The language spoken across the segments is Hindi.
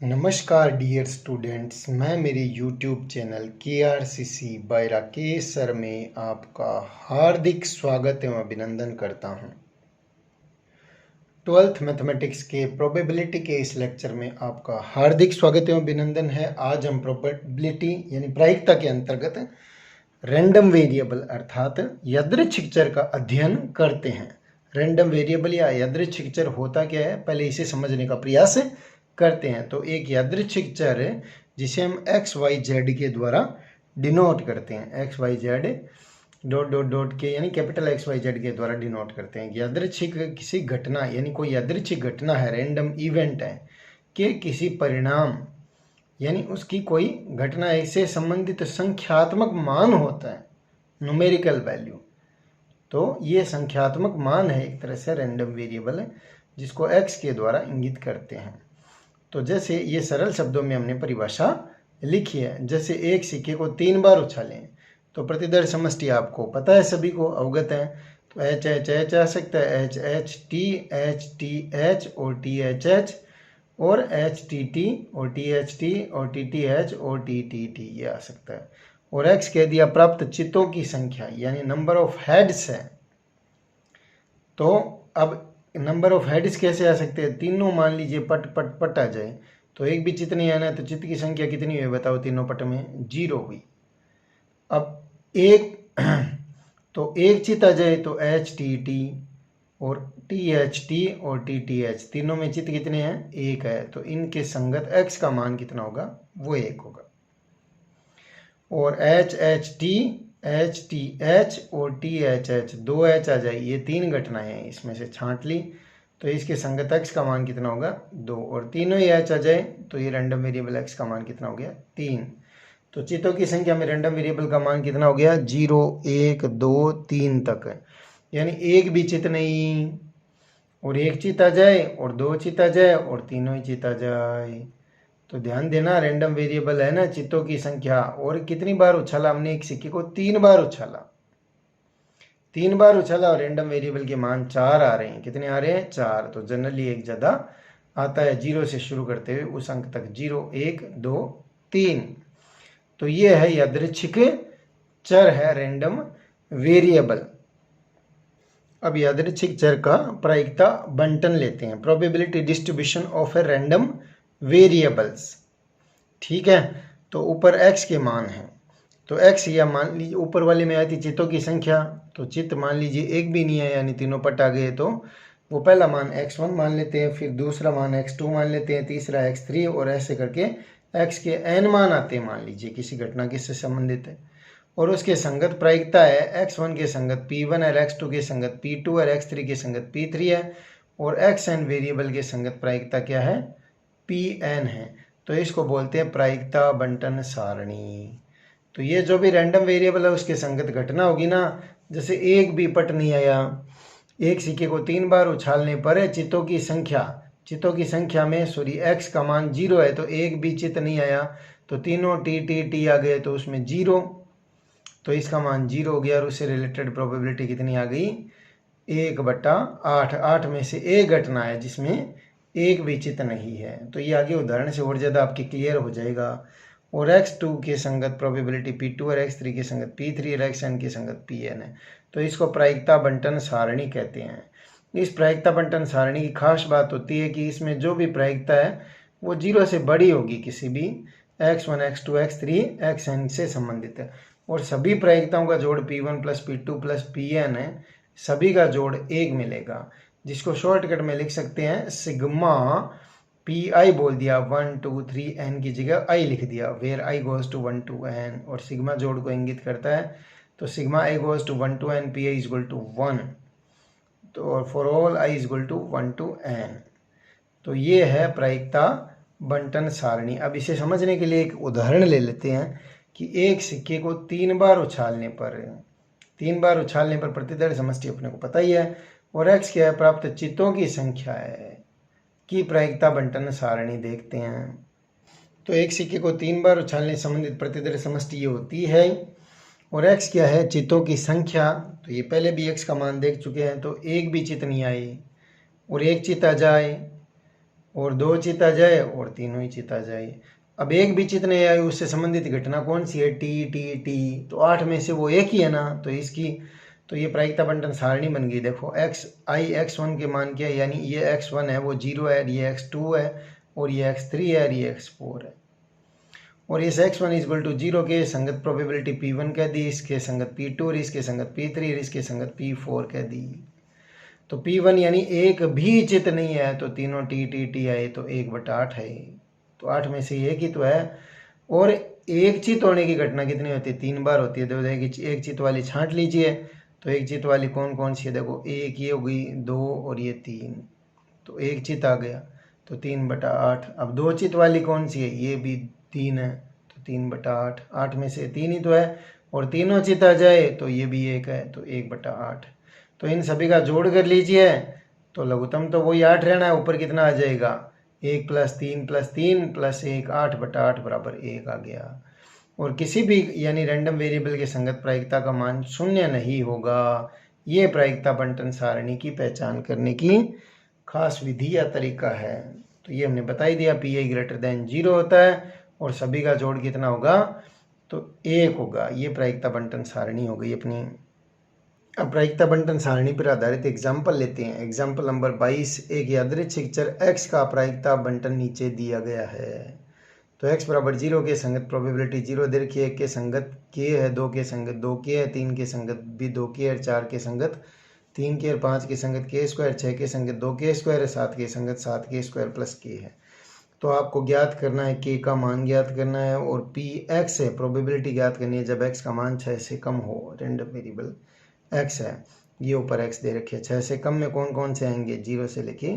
नमस्कार डियर स्टूडेंट्स, मैं मेरे YouTube channel KRCC by Rakesh sir में आपका हार्दिक स्वागत एवं अभिनंदन करता हूं। 12th मैथमेटिक्स के प्रोबेबिलिटी के इस लेक्चर में आपका हार्दिक स्वागत एवं अभिनंदन है। आज हम प्रोबेबिलिटी यानी प्रायिकता के अंतर्गत रैंडम वेरिएबल अर्थात यादृच्छिक चर का अध्ययन करते हैं। रैंडम वेरिएबल या यादृच्छिक चर होता क्या है, पहले इसे समझने का प्रयास करते हैं। तो एक यादृच्छिक चर है जिसे हम एक्स वाई जेड के द्वारा डिनोट करते हैं। X Y Z dot dot dot K यानी कैपिटल एक्स वाई जेड के द्वारा डिनोट करते हैं। यादृच्छिक किसी घटना यानी कोई यादृच्छिक घटना है, रैंडम इवेंट है कि किसी परिणाम यानी उसकी कोई घटना से संबंधित संख्यात्मक मान होता है, न्यूमेरिकल वैल्यू। तो ये संख्यात्मक मान है, एक तरह से रैंडम वेरिएबल है जिसको एक्स के द्वारा इंगित करते हैं। तो जैसे ये सरल शब्दों में हमने परिभाषा लिखी है, जैसे एक सिक्के को 3 बार उछालें तो प्रतिदर समष्टि आपको पता है, सभी को अवगत है। तो एच एच एच आ सकता है, एच एच टी एच और टी एच एच और एच टी और टी एच टी और टी एच और टी ये आ सकता है। और एक्स कह दिया प्राप्त चित्तों की संख्या यानी नंबर ऑफ हेड्स है। तो अब नंबर ऑफ हेड्स कैसे आ सकते हैं, तीनों मान लीजिए पट पट पट आ जाए तो एक भी चित्त नहीं आना, तो चित्त की संख्या कितनी हुई बताओ, तीनों पट में 0 हुई। अब एक तो एक चित्त आ जाए तो एच टी और टी और टी एच, तीनों में चित्त कितने हैं, एक है। तो इनके संगत एक्स का मान कितना होगा, वो 1 होगा। और एच टी एच और टी एच 2 एच आ जाए, ये 3 घटनाएं हैं, इसमें से छांट ली तो इसके संगत एक्स का मान कितना होगा, 2। और तीनों ही एच आ जाए तो ये रैंडम वेरिएबल एक्स का मान कितना हो गया, 3। तो चित्तों की संख्या में रैंडम वेरिएबल का मान कितना हो गया, 0 1 2 3 तक, यानी एक भी चित्त नहीं, और एक चित्त आ जाए और 2 चित्त आ जाए और तीनों ही चित्त आ जाए। तो ध्यान देना, रैंडम वेरिएबल है ना, चित्तों की संख्या। और कितनी बार उछाला हमने, एक सिक्के को 3 बार उछाला, 3 बार उछाला और रैंडम वेरिएबल के मान 4 आ रहे हैं। कितने आ रहे हैं, 4। तो जनरली एक ज़्यादा आता है, 0 से शुरू करते हुए उस अंक तक, 0 1 2 3। तो ये है यादृच्छिक चर है, रैंडम वेरिएबल। अब यादृच्छिक चर का प्रायिकता बंटन लेते हैं, probability distribution of a random variables. ठीक है, तो ऊपर x के मान हैं, तो x या मान लीजिए ऊपर वाले में आई थी चित्तों की संख्या, तो चित्त मान लीजिए एक भी नहीं है यानी तीनों पट आ गए, तो वो पहला मान x1 मान लेते हैं, फिर दूसरा मान x2 मान लेते हैं, तीसरा x3 और ऐसे करके x के n मान आते हैं, मान लीजिए किसी घटना किससे संबंधित है। और उसके संगत प्रायिकता है x1 के संगत p1 है, x2 के संगत p2 है, x3 के संगत p3 है, और xn वेरिएबल के संगत प्रायिकता क्या है, pn है। तो इसको बोलते हैं प्रायिकता बंटन सारणी। तो ये जो भी रैंडम वेरिएबल है उसके संगत घटना होगी ना, जैसे एक भी पट नहीं आया, एक सिक्के को 3 बार उछालने पर चित्तों की संख्या में x का मान 0 है, तो एक भी चित्त नहीं आया, तो तीनों टी आ गए, तो उसमें 0, तो इसका मान 0 हो गया। और उससे रिलेटेड प्रोबेबिलिटी कितनी आ गई, 1/8। 8 में से एक घटना है जिसमें एक भी चित्त नहीं है। तो ये आगे उदाहरण से और ज़्यादा आपके क्लियर हो जाएगा। और x2 के संगत प्रोबेबिलिटी p2 और x3 के संगत p3 और xn के संगत pn है। तो इसको प्रायिकता बंटन सारणी कहते हैं। इस प्रायिकता बंटन सारणी की खास बात होती है कि इसमें जो भी प्रायिकता है वो 0 से बड़ी होगी, किसी भी x1 x2 x3 xn से संबंधित है। और सभी प्रायिकताओं का जोड़ p1 plus p2 plus pn है, सभी का जोड़ 1 मिलेगा, जिसको शॉर्टकट में लिख सकते हैं सिग्मा पी बोल दिया, 1 2 3 n की जगह i लिख दिया, where i goes to 1 to n, और सिग्मा जोड़ को इंगित करता है, तो sigma i goes to 1 to n, pi is equal to 1, तो for all i is equal to 1 to n। तो ये है प्रायिकता बंटन सारणी। अब इसे समझने के लिए एक उदाहरण ले लेते हैं कि एक सिक्के को 3 बार उछालने पर प्रतिदर समष्टि अपने को पता ही है, और x क्या है, प्राप्त चित्तों की संख्या है की प्रायिकता बंटन सारणी देखते हैं। तो एक सिक्के को 3 बार उछालने संबंधित प्रतिदर समष्टि ये होती है, और x क्या है, चित्तों की संख्या। तो ये पहले भी x का मान देख चुके हैं, तो एक भी चित्त नहीं आए और एक चित्त आ जाए और 2 चित आ जाए और तीनों ही चित आ जाए। अब एक भी चित नहीं आई, उससे संबंधित घटना कौन सी है, टी टी टी, तो 8 में से वो एक ही है ना, तो इसकी तो ये प्रायिकता बंटन सारणी बन गई। देखो x1 के मान क्या है, यानी ये x1 है वो 0 है, ये x2 है और ये x3 है और ये x4 है। और इस x1 इक्वल टू 0 के संगत प्रोबेबिलिटी P1 कह दी, इसके संगत P2 और इसके संगत P3 और इसके संगत P4 कह दी। तो P1 यानी एक भी चित नहीं है, तो तीनों टी आए तो 1/8 है, तो 8 में से एक ही तो है। और एक चित होने की घटना कितनी होती है, 3 बार होती है। तो देखिए एक चित वाली छांट लीजिए, तो एक चित वाली कौन कौन सी है, देखो एक ये हो गई, 2 और ये 3, तो एक चित आ गया, तो 3/8। अब 2 चित वाली कौन सी है, ये भी 3 है, तो 3/8, 8 में से 3 ही तो है, और तीनों चित आ जाए तो ये भी 1 है, तो 1/8। तो इन सभी का जोड़ कर लीजिए, तो लघुत्तम तो वही 8 रहना है, ऊपर कितना आ जाएगा, 1 + 3 + 3 + 1, 8/8 बराबर 1 आ गया। और किसी भी यानी रैंडम वेरिएबल के संगत प्रायिकता का मान 0 नहीं होगा। ये प्रायिकता बंटन सारणी की पहचान करने की खास विधि या तरीका है। तो ये हमने बता ही दिया, Pi > 0 होता है और सभी का जोड़ कितना होगा, तो 1 होगा। ये प्रायिकता बंटन सारणी हो गई अपनी। अब प्रायिकता बंटन सारणी पर आधारित एग्जाम्पल लेते हैं। एग्जाम्पल नंबर 22, एक यादृच्छिक चर x का प्रायिकता बंटन नीचे दिया गया है। तो x बराबर 0 के संगत प्रोबेबिलिटी 0 दे रखी है, के संगत k है, 2 के संगत 2k है, 3 के संगत भी 2k है, 4 के संगत 3k और 5 के संगत k², 6 के संगत 2k², 7 के संगत 7k² + k है। तो आपको ज्ञात करना है, k का मान ज्ञात करना है, और px है प्रोबेबिलिटी ज्ञात करनी है जब x का मान 6 से कम हो। रैंडम वेरिएबल x है, ये ऊपर x दे रखे, 6 से कम में कौन कौन से आएंगे, 0 से लेके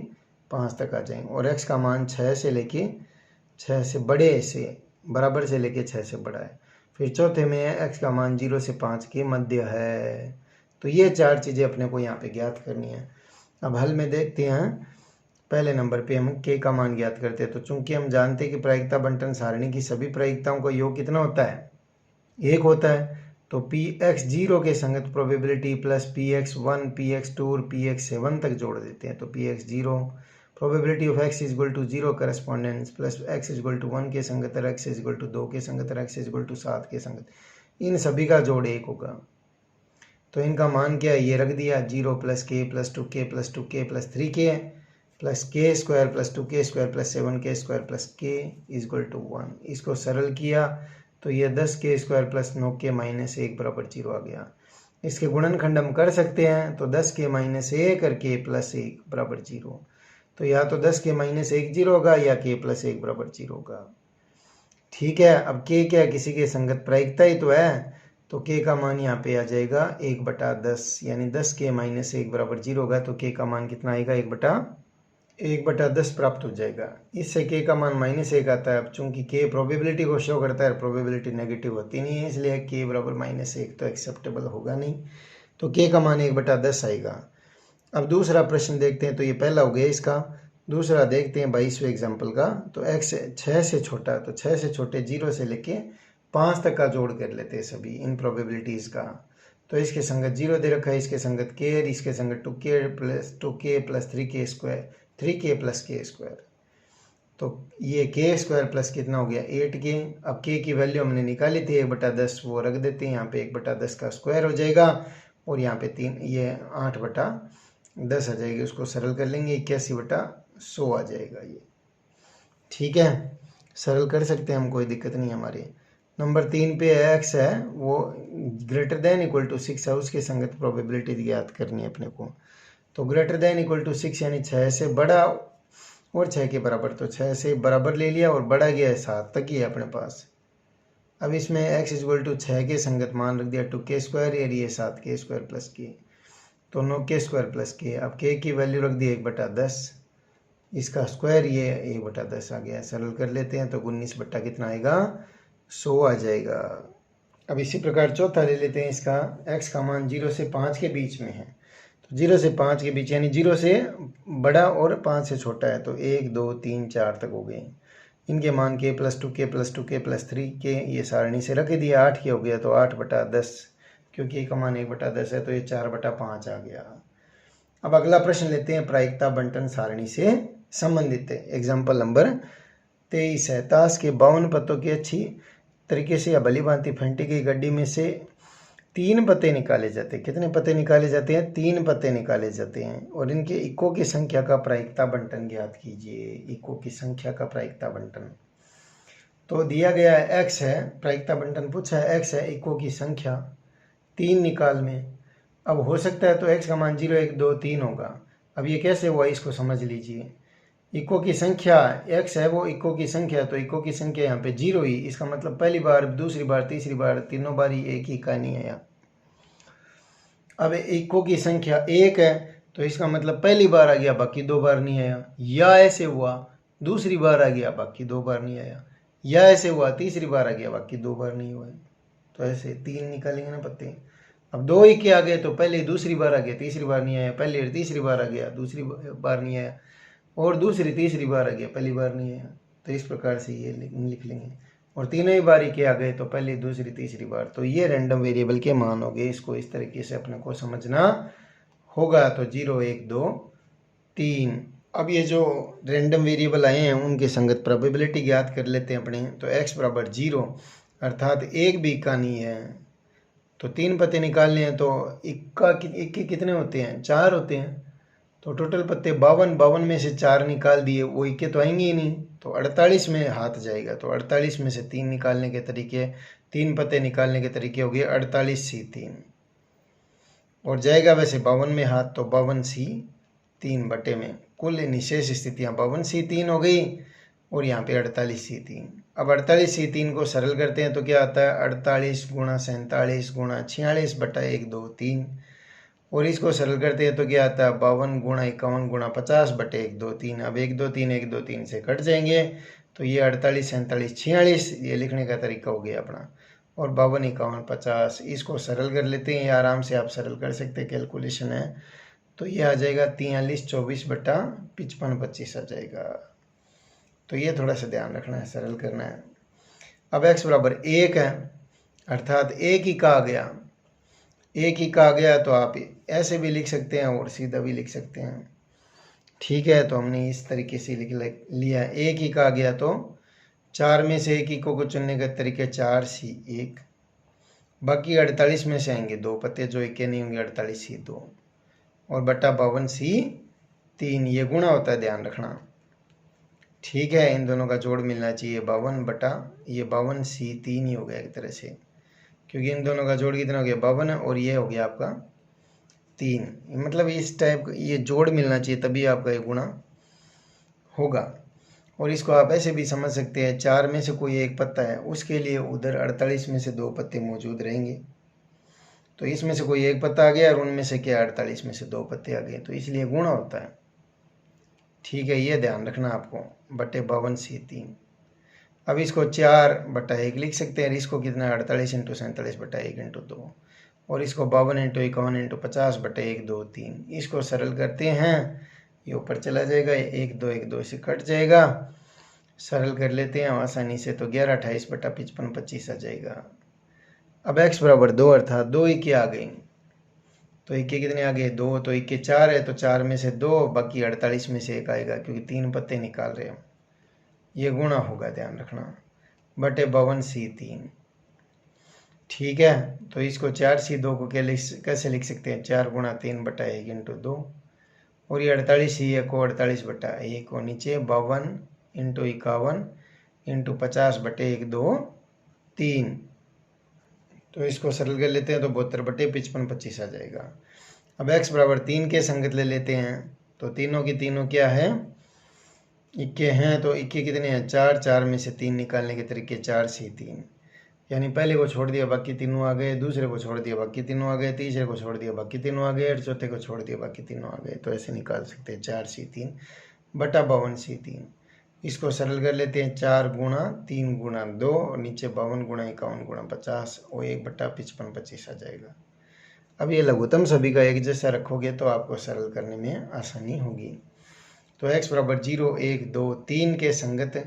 5 तक आ जाएंगे, और x का मान 6 से लेके 6 से बड़े से बराबर से लेके 6 से बड़ा है। फिर चौथे में है x का मान 0 से 5 के मध्य है। तो ये 4 चीज़ें अपने को यहाँ पे ज्ञात करनी है। अब हल में देखते हैं, पहले नंबर पे हम k का मान ज्ञात करते हैं। तो चूंकि हम जानते हैं कि प्रायिकता बंटन सारणी की सभी प्रायिकताओं का योग कितना होता है, 1 होता है। तो Px 0 के संगत प्रोबेबिलिटी प्लस Px1, Px2 और Px7 तक जोड़ देते हैं। तो Px 0 probability of x equal to 0 correspondence plus x equal to 1 के संगत और x इक्वल टू 2 के संगत और x इक्वल टू 7 के संगत, इन सभी का जोड़ 1 होगा। तो इनका मान क्या है, ये रख दिया, 0 + k + 2k + 2k + 3k + k² + 2k² + 7k² + k = 1। इसको सरल किया तो ये 10k² + 9k - 1 बराबर 0 आ गया। इसके गुणनखंड हम कर सकते हैं, तो 10k - 1 और k + 1 बराबर 0। तो या तो 10k - 1 0 होगा या k + 1 बराबर 0 होगा। ठीक है, अब k क्या है, किसी के संगत प्रायिकता ही तो है, तो k का मान यहाँ पे आ जाएगा 1/10, यानी 10k - 1 बराबर 0 होगा। तो k का मान कितना आएगा, 1/10 प्राप्त हो जाएगा। इससे k का मान -1 आता है। अब चूंकि k प्रोबेबिलिटी को शो करता है, प्रोबेबिलिटी नेगेटिव होती नहीं है, इसलिए k बराबर -1 तो एक्सेप्टेबल होगा नहीं। तो k का मान 1/10 आएगा। अब दूसरा प्रश्न देखते हैं, तो ये पहला हो गया इसका। दूसरा देखते हैं 22वें एग्जाम्पल का। तो x 6 से छोटा, तो 6 से छोटे 0 से लेके 5 तक का जोड़ कर लेते हैं सभी इन प्रोबेबिलिटीज़ का। तो इसके संगत 0 दे रखा है, इसके संगत k, इसके संगत 2k + 3k + k²। तो ये k² प्लस कितना हो गया, 8k। अब k की वैल्यू हमने निकाली थी 1/10, वो रख देते हैं यहाँ पे, 1/10 का स्क्वायर हो जाएगा, और यहाँ पे 3, ये 8/10 आ जाएगी। उसको सरल कर लेंगे, 81/100 आ जाएगा ये। ठीक है, सरल कर सकते हैं हम, कोई दिक्कत नहीं हमारी। नंबर 3 पे x है वो > 6 है, उसके संगत प्रोबेबिलिटी ज्ञात करनी है अपने को। तो > 6 यानी 6 से बड़ा और 6 के बराबर, तो 6 से बराबर ले लिया और बड़ा गया है 7 तक ही है अपने पास। अब इसमें x इक्वल टू 6 के संगत मान रख दिया 2k² और ये 7k² + k, तो 9k² + k। अब k की वैल्यू रख दी 1/10, इसका स्क्वायर ये 1/10 आ गया। सरल कर लेते हैं, तो 19 कितना आएगा, 100 आ जाएगा। अब इसी प्रकार चौथा ले लेते हैं, इसका x का मान 0 से 5 के बीच में है। 0 से 5 के बीच यानी 0 से बड़ा और 5 से छोटा है, तो 1 2 3 4 तक हो गए। इनके मान k + 2k + 2k + 3k ये सारणी से रख दिया, 8 के हो गया, तो 8/10, क्योंकि का मान 1/10 है तो ये 4/5 आ गया। अब अगला प्रश्न लेते हैं प्रायिकता बंटन सारणी से संबंधित है। एग्जाम्पल नंबर 23 है, ताश के 52 पत्तों की अच्छी तरीके से या भली भांति फेंटी गई गड्डी में से 3 पत्ते निकाले जाते हैं। कितने पत्ते निकाले जाते हैं? 3 पत्ते निकाले जाते हैं। और इनके इक्को की संख्या का प्रायिकता बंटन ज्ञात कीजिए। इक्को की संख्या का प्रायिकता बंटन तो दिया गया है x है, प्रायिकता बंटन पूछा है x है, इक्को की संख्या 3 निकाल में। अब हो सकता है तो x का मान 0 1 2 3 होगा। अब ये कैसे हुआ इसको समझ लीजिए। इक्को की संख्या x है, वो इक्को की संख्या, तो इक्को की संख्या यहाँ पे 0 ही, इसका मतलब पहली बार, दूसरी बार, तीसरी बार, तीनों बार ही एक ही कहानी है यहाँ। अब इक्को की संख्या 1 है तो इसका मतलब पहली बार आ गया, बाकी 2 बार नहीं आया। या ऐसे हुआ दूसरी बार आ गया, बाकी 2 बार नहीं आया। या ऐसे हुआ तीसरी बार आ गया, बाकी 2 बार नहीं हुआ। तो ऐसे 3 निकालेंगे ना पत्ते। अब 2 इक्के आ गए तो पहले दूसरी बार आ गया, तीसरी बार नहीं आया, पहले तीसरी बार आ गया, दूसरी बार नहीं आया, और दूसरी तीसरी बार आ गया, पहली बार नहीं आया। तो इस प्रकार से ये लिख लेंगे। और तीनों ही बार इक्के आ गए तो पहली दूसरी तीसरी बार। तो ये रैंडम वेरिएबल के मान हो गए। इसको इस तरीके से अपने को समझना होगा। तो 0 1 2 3। अब ये जो रैंडम वेरिएबल आए हैं उनके संगत प्रोबेबिलिटी ज्ञात कर लेते हैं अपने। तो x बराबर 0 अर्थात एक भी इक्का नहीं है। तो 3 पत्ते निकालने हैं तो इक्के कितने होते हैं? 4 होते हैं। तो टोटल पत्ते 52 में से 4 निकाल दिए, वो इक्के तो आएंगे ही नहीं। तो 48 में हाथ जाएगा। तो 48 में से 3 निकालने के तरीके, 3 पत्ते निकालने के तरीके हो गए 48C3। और जाएगा वैसे 52 में हाथ, तो 52C3 बटे में कुल निशेष स्थितियाँ 52C3 हो गई और यहाँ पे 48C3। अब 48C3 को सरल करते हैं तो क्या आता है? 48 गुणा 47 गुणा 46 बटा 1 2 3। और इसको सरल करते हैं तो क्या आता है? 52 गुणा 51 गुणा 50 बटे 1 2 3। अब 1 2 3 1 2 3 से कट जाएंगे तो ये 48 47 46 ये लिखने का तरीका हो गया अपना। और 52 51 50 इसको सरल कर लेते हैं। आराम से आप सरल कर सकते हैं, कैलकुलेशन है। तो ये आ जाएगा 43 24 बटा 55 25 आ जाएगा। तो ये थोड़ा सा ध्यान रखना है, सरल करना है। अब x बराबर 1 है अर्थात एक ही का आ गया। एक ही का आ गया तो आप ऐसे भी लिख सकते हैं और सीधा भी लिख सकते हैं। ठीक है, तो हमने इस तरीके से लिख लिया। एक ही का आ गया तो 4 में से एक ही को चुनने का तरीका 4C1। बाकी 48 में से आएंगे 2 पत्ते जो इक्के नहीं होंगे, 48C2 और बटा 52C3। ये गुणा होता है, ध्यान रखना। ठीक है, इन दोनों का जोड़ मिलना चाहिए 52 बटा ये 52C3 ही हो गया एक तरह से, क्योंकि इन दोनों का जोड़ कितना हो गया? 52 और ये हो गया आपका 3। मतलब इस टाइप ये जोड़ मिलना चाहिए तभी आपका ये गुणा होगा। और इसको आप ऐसे भी समझ सकते हैं, 4 में से कोई एक पत्ता है उसके लिए उधर 48 में से 2 पत्ते मौजूद रहेंगे। तो इसमें से कोई एक पत्ता आ गया और उनमें से क्या 48 में से 2 पत्ते आ गए, तो इसलिए गुणा होता है। ठीक है, ये ध्यान रखना आपको, बटे 52C3। अब इसको 4 बटा 1 लिख सकते हैं। इसको कितना है? 48 × 47 बटा 1 × 2। और इसको 52 × 51 × 50 बटे 1 2 3। इसको सरल करते हैं, ये ऊपर चला जाएगा, 1 2 1 2 से कट जाएगा। सरल कर लेते हैं आसानी से, तो 11 28 बटा 55 25 आ जाएगा। अब x बराबर 2 अर्थात 2 इक्के आ गए। तो इक्के कितने आ गए? 2। तो इक्के 4 है तो 4 में से 2, बाकी 48 में से 1 आएगा क्योंकि 3 पत्ते निकाल रहे हो। ये गुणा होगा, ध्यान रखना, बटे 52C3। ठीक है, तो इसको 4C2 को कैसे लिख सकते हैं? 4 गुणा 3 बटा 1 × 2। और ये 48C1 को 48 बटा 1 और नीचे 52 × 51 × 50 बटे 1 2 3। तो इसको सरल कर लेते हैं तो 72 बटे 55 25 आ जाएगा। अब x बराबर 3 के संगत ले लेते हैं। तो तीनों की तीनों क्या है? इक्के हैं। तो इक्के कितने हैं? 4। 4 में से 3 निकालने के तरीके 4C3। यानी पहले को छोड़ दिया बाकी तीनों आ गए, दूसरे को छोड़ दिया बाकी तीनों आ गए, तीसरे को छोड़ दिया बाकी तीनों आ गए और चौथे को छोड़ दिया बाकी तीनों आ गए। तो ऐसे निकाल सकते हैं 4C3 बटा 52C3। इसको सरल कर लेते हैं, 4 गुणा 3 गुणा 2 और नीचे 52 गुणा 51 गुणा 50 और 1 बटा 55 25 आ जाएगा। अब ये लघुत्तम सभी का एक जैसा रखोगे तो आपको सरल करने में आसानी होगी। तो x बराबर 0 1 2 3 के संगत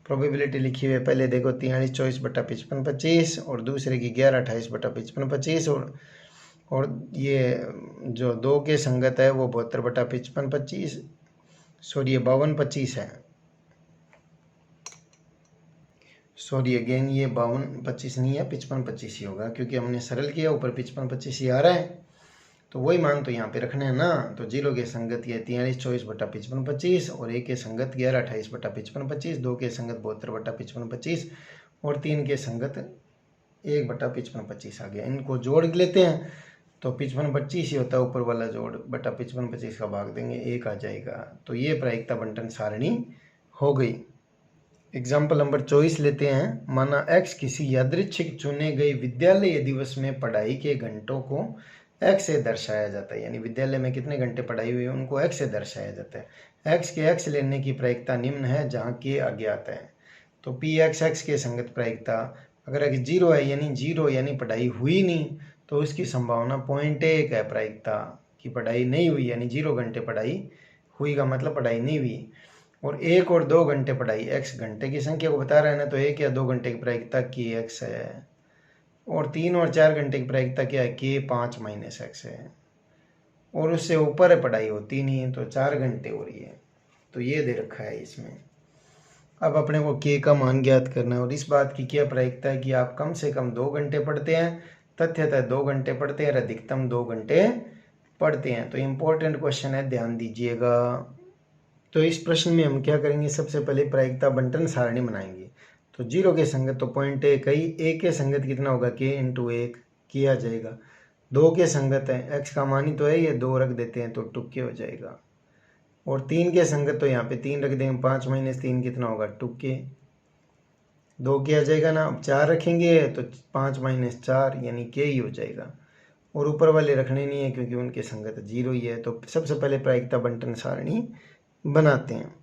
प्रोबेबिलिटी लिखी हुई है। पहले देखो 43 24 बटा 55 25 और दूसरे की 11 28 बटा 55 25 और ये जो 2 के संगत है वो 72 बटा 55 25 सॉरी ये 52-25 है, सॉरी अगेन ये 52-25 नहीं है, 55-25 ही होगा, क्योंकि हमने सरल किया, ऊपर 55-25 ही आ रहा है, तो वही मान तो यहाँ पे रखना है ना। तो 0 के संगत ये 43-24/55 और 1 के संगत 11-28/55, 2 के संगत 72/55 और 3 के संगत 1/55 आ गया। इनको जोड़ लेते हैं तो 55-25 ही होता है, ऊपर वाला जोड़ बटा 55-25 का भाग देंगे, 1 आ जाएगा। तो ये प्रायिकता बंटन सारणी हो गई। एग्जाम्पल नंबर 24 लेते हैं। माना x किसी यादृच्छिक चुने गए विद्यालय दिवस में पढ़ाई के घंटों को x से दर्शाया जाता है, यानी विद्यालय में कितने घंटे पढ़ाई हुई है उनको x से दर्शाया जाता है। x के x लेने की प्रायिकता निम्न है जहाँ k अज्ञात है। तो px के संगत प्रायिकता अगर x 0 है, यानी 0 यानी पढ़ाई हुई नहीं, तो उसकी संभावना 0.1 है प्रायिकता कि पढ़ाई नहीं हुई, यानी 0 घंटे पढ़ाई हुई का मतलब पढ़ाई नहीं हुई। और 1 और 2 घंटे पढ़ाई, x घंटे की संख्या को बता रहा है ना, तो 1 या 2 घंटे की प्रायिकता kx है। और 3 और 4 घंटे की प्रायिकता क्या है, k 5 - x है। और उससे ऊपर है पढ़ाई होती नहीं है, तो 4 घंटे हो रही है, तो ये दे रखा है इसमें। अब अपने को k का मान ज्ञात करना है, और इस बात की क्या प्रायिकता है कि आप कम से कम 2 घंटे पढ़ते हैं, तथ्यतः 2 घंटे पढ़ते हैं और अधिकतम 2 घंटे पढ़ते हैं। तो इम्पोर्टेंट क्वेश्चन है, ध्यान दीजिएगा। तो इस प्रश्न में हम क्या करेंगे, सबसे पहले प्रायिकता बंटन सारणी बनाएंगे। तो 0 के संगत तो 0.1 ही, 1 के संगत कितना होगा, k × 1 किया जाएगा। 2 के संगत है, x का मान ही तो है, ये 2 रख देते हैं तो 2k हो जाएगा। और 3 के संगत तो यहाँ पे 3 रख देंगे, 5 - 3 कितना होगा, 2k, 2k आ जाएगा ना। अब 4 रखेंगे तो 5 - 4 यानी k ही हो जाएगा। और ऊपर वाले रखने नहीं है क्योंकि उनके संगत 0 ही है। तो सबसे पहले प्रायिकता बंटन सारणी बनाते हैं।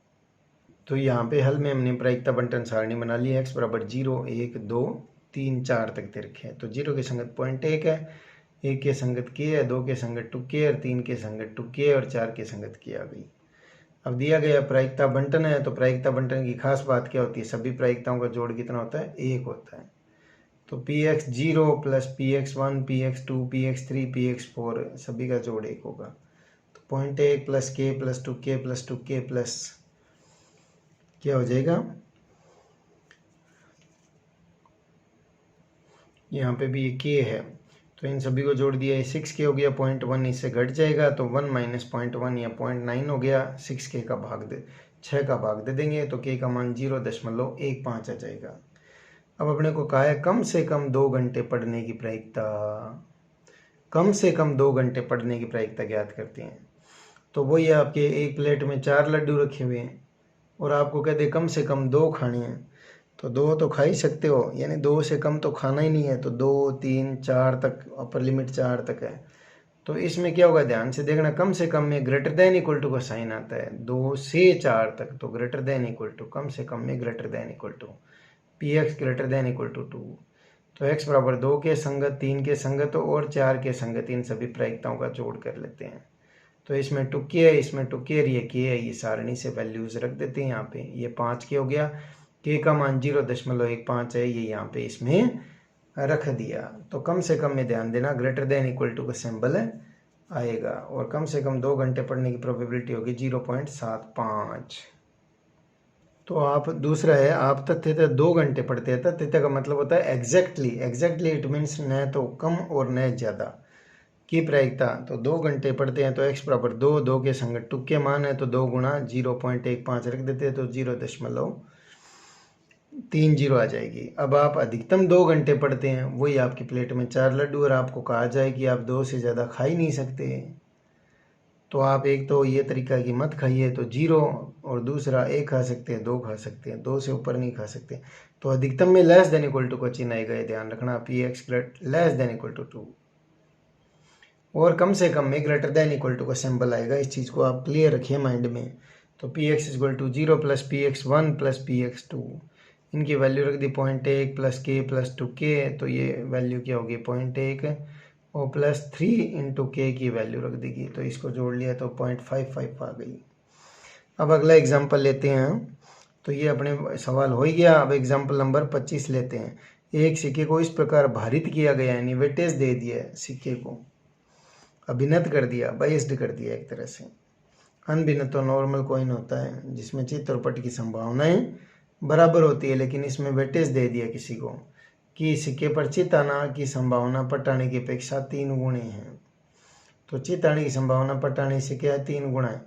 तो यहाँ पे हल में हमने प्रायिकता बंटन सारणी बना ली है। x = 0, 1, 2, 3, 4 तक दे रखे हैं। तो 0 के संगत 0.1 है, 1 के संगत k है, 2 के संगत 2k और 3 के संगत 2k और 4 के संगत k आ गई। अब दिया गया प्रायिकता बंटन है, तो प्रायिकता बंटन की खास बात क्या होती है, सभी प्रायिकताओं का जोड़ कितना होता है, 1 होता है। तो px0 + px1 px2 px3 px4 सभी का जोड़ 1 होगा। तो 0.1 + k + 2k + 2k प्लस क्या हो जाएगा, यहाँ पे भी ये k है, तो इन सभी को जोड़ दिया, 6k हो गया, 0.1 इससे घट जाएगा तो 1 - 0.1 या 0.9 हो गया। 6k का भाग दे 6 का भाग दे देंगे तो k का मान 0.15 आ जाएगा। अब अपने को कहा है कम से कम 2 घंटे पढ़ने की प्रायिकता, कम से कम 2 घंटे पढ़ने की प्रायिकता ज्ञात करते हैं। तो वही आपके एक प्लेट में 4 लड्डू रखे हुए हैं और आपको कहते कम से कम 2 खाने हैं, तो 2 तो खा ही सकते हो, यानी 2 से कम तो खाना ही नहीं है। तो 2, 3, 4 तक, अपर लिमिट 4 तक है। तो इसमें क्या होगा, ध्यान से देखना, कम से कम में > का साइन आता है। 2 से 4 तक तो > कम से कम में > px > 2। तो x = 2 के संगत, 3 के संगत और 4 के संगत, इन सभी प्रायिकताओं का जोड़ कर लेते हैं। तो इसमें 2k है, इसमें 2k और ये k है, ये सारणी से वैल्यूज रख देते हैं यहाँ पे। ये 5k हो गया, k का मान 0.15 है, ये यहाँ पे इसमें रख दिया। तो कम से कम में ध्यान देना > का सिंबल आएगा, और कम से कम 2 घंटे पढ़ने की प्रोबेबिलिटी होगी 0.75। तो आप दूसरा है, आप तथ्यतः 2 घंटे पढ़ते हैं। तथ्यतः का मतलब होता है एग्जैक्टली, इट मीन्स न तो कम और न ज़्यादा की प्रायिकता। तो 2 घंटे पढ़ते हैं तो x = 2, 2 के संगत 2 के मान है तो 2 × 0.15 रख देते हैं तो 0.30 आ जाएगी। अब आप अधिकतम 2 घंटे पढ़ते हैं, वही आपकी प्लेट में 4 लड्डू और आपको कहा जाए कि आप 2 से ज़्यादा खा ही नहीं सकते, तो आप एक तो ये तरीका कि मत खाइए तो 0, और दूसरा 1 खा सकते हैं, 2 खा सकते हैं, 2 से ऊपर नहीं खा सकते। तो अधिकतम में <= का चिन्ह आएगा, ये ध्यान रखना, px <= 2, और कम से कम में > का सिंबल आएगा। इस चीज़ को आप क्लियर रखिए माइंड में। तो px = 0 + px1 + px2, इनकी वैल्यू रख दी 0.1 + k + 2k, तो ये वैल्यू क्या होगी 0.1 और +3 × k की वैल्यू रख देगी, तो इसको जोड़ लिया तो 0.55 आ गई। अब अगला एग्जाम्पल लेते हैं। तो ये अपने सवाल हो ही गया। अब एग्जाम्पल नंबर 25 लेते हैं। एक सिक्के को इस प्रकार भारित किया गया, यानी वेटेज दे दिया है, सिक्के को अभिनत कर दिया, बाइस्ड कर दिया एक तरह से। अनभिन्न तो नॉर्मल कॉइन होता है जिसमें चित्त और पट की संभावनाएं बराबर होती है, लेकिन इसमें वेटेज दे दिया किसी को कि सिक्के पर चित्त आना की संभावना पट आने की अपेक्षा 3 गुणी है। तो चित्त आने की संभावना पट आने से क्या है, 3 गुणा है।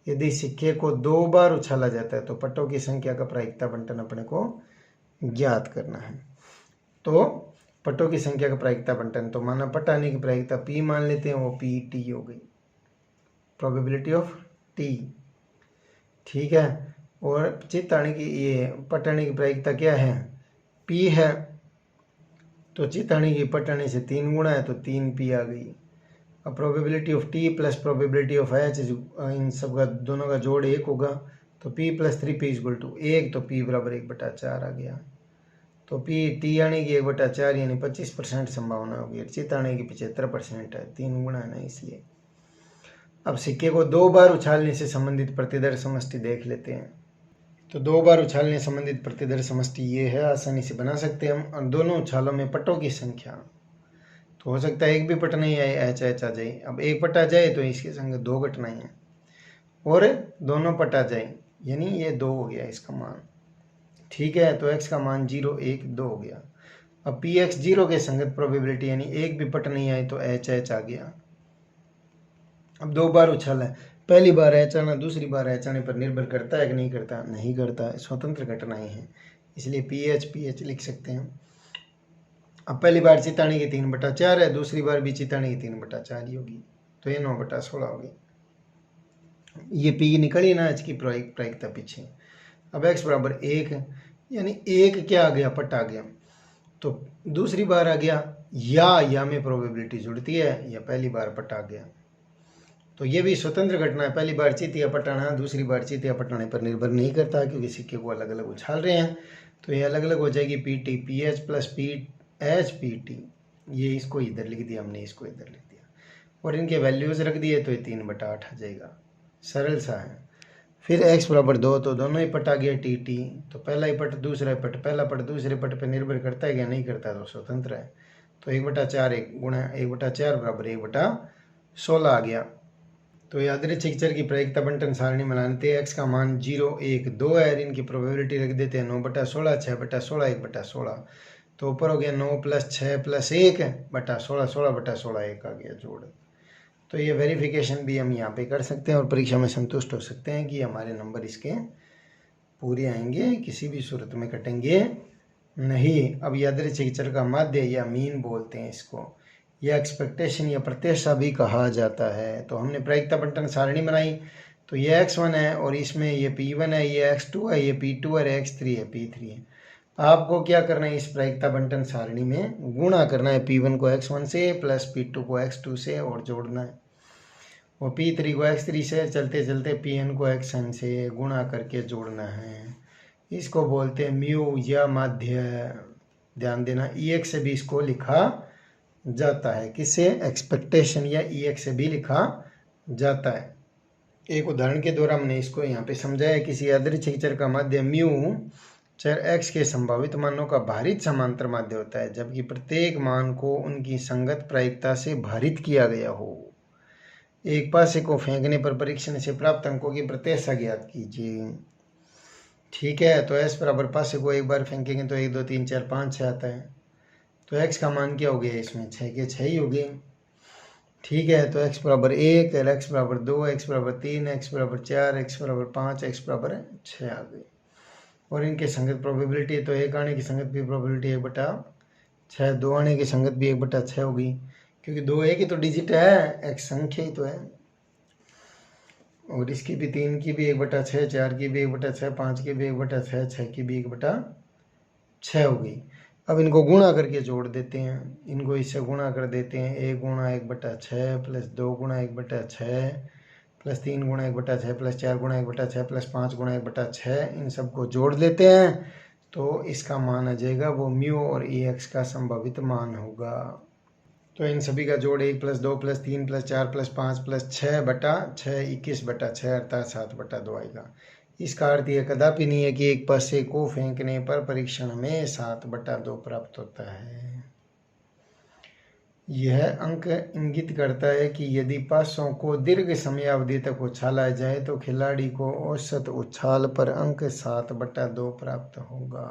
यदि सिक्के को 2 बार उछाला जाता है तो पटों की संख्या का प्रायिकता बंटन अपने को ज्ञात करना है। तो पटों की संख्या का प्रायिकता बंटन, तो माना पट आने की प्रायिकता P मान लेते हैं, वो PT हो गई, प्रोबेबिलिटी ऑफ T, ठीक है। और चित्त आने की, ये पट आने की प्रायिकता क्या है, P है, तो चित्त आने की पट आने से 3 गुणा है, तो 3P आ गई। अब probability of T plus probability of H, इन सब का दोनों का जोड़ 1 होगा, तो P plus 3P equal to 1, तो P बराबर 1/4 आ गया। तो T आने की 1/4 यानी 25% संभावना होगी, चित्त आने की 75% है, 3 गुणा है ना इसलिए। अब सिक्के को 2 बार उछालने से संबंधित प्रतिदर समष्टि देख लेते हैं। तो 2 बार उछालने संबंधित प्रतिदर समष्टि ये है, आसानी से बना सकते हैं हम। और दोनों उछालों में पटों की संख्या, तो हो सकता है एक भी पट नहीं आए, एच आ जाए। अब एक पट आ जाए तो इसके संग 2 घटनाएं हैं, और दोनों पट आ जाए यानी ये 2 हो गया इसका मान, ठीक है। तो x का मान 0, 1, 2 हो गया। अब px 0 के संगत प्रोबेबिलिटी यानी एक भी पट नहीं आई तो h आ गया। अब 2 बार उछाला है, पहली बार h आना दूसरी बार h आने पर निर्भर करता है कि नहीं करता, नहीं करता, स्वतंत्र घटनाएं हैं, इसलिए ph लिख सकते हैं। अब पहली बार चित्त आने की 3/4 है, दूसरी बार भी चित्त आने की 3/4 ही होगी, तो ये 9/16 होगी। ये P निकली ना h की प्रायिकता पीछे। अब x बराबर 1 है, यानी 1 क्या आ गया, पट आ गया। तो दूसरी बार आ गया, या में प्रोबेबिलिटी जुड़ती है, या पहली बार पट आ गया। तो ये भी स्वतंत्र घटना है, पहली बार चित्त या पटाना दूसरी बार चित्त या पटाने पर निर्भर नहीं करता, क्योंकि सिक्के को अलग अलग उछाल रहे हैं। तो ये अलग अलग हो जाएगी, PT PH plus PH PT, ये इसको इधर लिख दिया हमने, इसको इधर लिख दिया, और इनके वैल्यूज रख दिए, तो ये 3/8 आ जाएगा, सरल सा है। फिर x बराबर 2, तो दोनों ही पट आ गया TT, तो पहला ही पट दूसरा ही पट, पहला पट दूसरे पट पर निर्भर करता है क्या, नहीं करता, तो स्वतंत्र है। तो 1/4 गुणा 1/4 बराबर 1/16 आ गया। तो यादृच्छिक चर की प्रायिकता बंटन सारणी बनाते हैं, x का मान 0, 1, 2 है, इनकी प्रोबेबिलिटी रख देते हैं 9/16, 6/16, 1/16, तो ऊपर हो गया 9 + 6 + 1/16, 16/16 1 आ गया जोड़। तो ये वेरिफिकेशन भी हम यहाँ पे कर सकते हैं और परीक्षा में संतुष्ट हो सकते हैं कि हमारे नंबर इसके पूरे आएंगे, किसी भी सूरत में कटेंगे नहीं। अब यादृच्छिक चर का माध्य या मीन बोलते हैं इसको, या एक्सपेक्टेशन या प्रत्याशा भी कहा जाता है। तो हमने प्रायिकता बंटन सारणी बनाई, तो ये x1 है और इसमें ये p1 है, ये x2 है, ये p2 है, x3 है, p3 है। आपको क्या करना है, इस प्रायिकता बंटन सारणी में गुणा करना है, p1 को x1 से प्लस p2 को x2 से और जोड़ना है, और p3 को x3 से, चलते चलते pn को xn से गुणा करके जोड़ना है। इसको बोलते हैं म्यू या माध्य। ध्यान देना, EX से भी इसको लिखा जाता है, किससे, एक्सपेक्टेशन या EX से भी लिखा जाता है। एक उदाहरण के द्वारा हमने इसको यहाँ पे समझाया, किसी यादृच्छिक चर का माध्य म्यू चर x के संभावित मानों का भारित समांतर माध्य होता है, जबकि प्रत्येक मान को उनकी संगत प्रायिकता से भारित किया गया हो। एक पासे को फेंकने पर परीक्षण से प्राप्त अंकों की प्रत्याशा ज्ञात कीजिए, ठीक है। तो s बराबर पासे को एक बार फेंकेंगे तो 1, 2, 3, 4, 5, 6 आता है, तो x का मान क्या हो गया, इसमें 6 के 6 ही हो गए, ठीक है। तो x बराबर 1, x बराबर 2, x बराबर 3, x बराबर 4, x बराबर 5, x बराबर 6 आ गई। और इनके संगत प्रोबेबिलिटी, तो 1 आने की संगत भी प्रोबेबिलिटी 1/6, 2 आने की संगत भी 1/6 होगी, क्योंकि 2 एक ही तो डिजिट है, x संख्या ही तो है। और इसकी भी 3 की भी 1/6, 4 की भी 1/6, 5 की भी 1/6, 6 की भी 1/6 हो गई। अब इनको गुणा करके जोड़ देते हैं, इनको इससे गुणा कर देते हैं, 1 गुणा 1/6 प्लस 2 गुणा 1/6 प्लस 3 गुणा 1/6 प्लस 4 गुणा 1/6 प्लस 5 गुणा 1/6, इन सबको जोड़ देते हैं, तो इसका मान आ जाएगा वो म्यू और EX का संभावित मान होगा। तो इन सभी का जोड़ 1 + 2 + 3 + 4 + 5 + 6/6 21/6 अर्थात 7/2 आएगा। इसका अर्थ यह कदापि नहीं है कि एक पासे को फेंकने पर परीक्षण में 7/2 प्राप्त होता है। यह अंक इंगित करता है कि यदि पासों को दीर्घ समयावधि तक उछाला जाए तो खिलाड़ी को औसत उछाल पर अंक 7/2 प्राप्त होगा।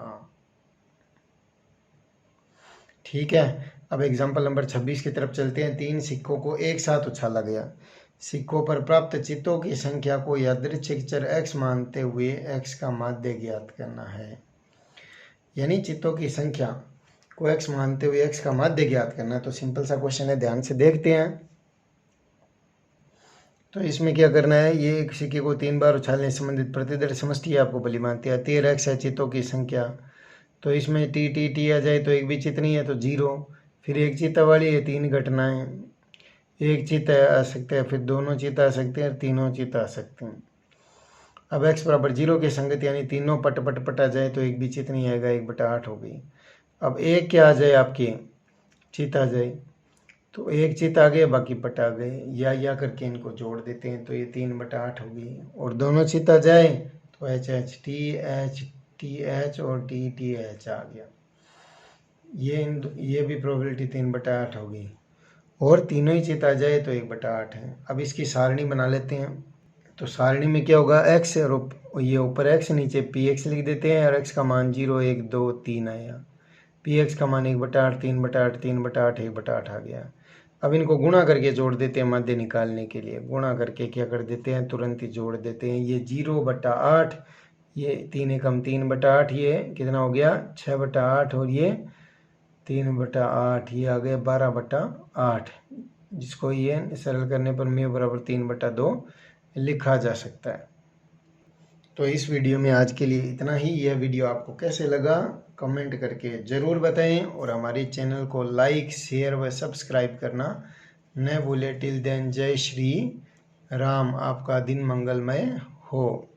ठीक है, अब एग्जाम्पल नंबर 26 की तरफ चलते हैं। 3 सिक्कों को एक साथ उछाला गया। सिक्कों पर प्राप्त चित्तों की संख्या को यादृच्छिक चर x मानते हुए x का माध्य ज्ञात करना है। यानी चित्तों की संख्या को x मानते हुए x का माध्य ज्ञात करना है। तो सिंपल सा क्वेश्चन है, ध्यान से देखते हैं। तो इसमें क्या करना है, ये एक सिक्के को 3 बार उछालने संबंधित प्रतिदर्श समष्टि आपको भली मानती है। 13x है चित्तों की संख्या, तो इसमें टी आ जाए तो एक भी चित्त नहीं है तो 0। फिर एक चित्त वाली है 3 घटनाएं, एक चित्त आ सकते हैं, फिर दोनों चित्त आ सकते हैं, तीनों चित्त आ सकते हैं। अब x बराबर 0 के संगत यानी तीनों पट पट पट आ जाए तो एक भी चित्त नहीं आएगा, 1/8 हो गई। अब एक क्या आ जाए, आपके चित्त आ जाए, तो एक चित्त आ गए, बाकी पट आ गए, या करके इनको जोड़ देते हैं तो ये 3/8 हो गई। और दोनों चित्त आ जाए तो HH और TH आ गया। ये भी प्रोबेबिलिटी 3/8 हो गई। और तीनों ही चित्त आ जाए तो 1/8 है। अब इसकी सारणी बना लेते हैं। तो सारणी में क्या होगा, x और ये ऊपर x, नीचे px लिख देते हैं और x का मान 0 1 2 3 आया। px का मान 1/8 3/8 3/8 1/8 आ गया। अब इनको गुणा करके जोड़ देते हैं माध्य निकालने के लिए। गुणा करके क्या कर देते हैं, तुरंत ही जोड़ देते हैं। ये 0/8, ये 3 एकम 3/8, ये कितना हो गया 6/8, और ये 3/8, ये आ गया 12/8, जिसको ये सरल करने पर म्यू बराबर 3/2 लिखा जा सकता है। तो इस वीडियो में आज के लिए इतना ही। यह वीडियो आपको कैसे लगा कमेंट करके ज़रूर बताएं और हमारे चैनल को लाइक शेयर व सब्सक्राइब करना न भूलें। टिल देन जय श्री राम। आपका दिन मंगलमय हो।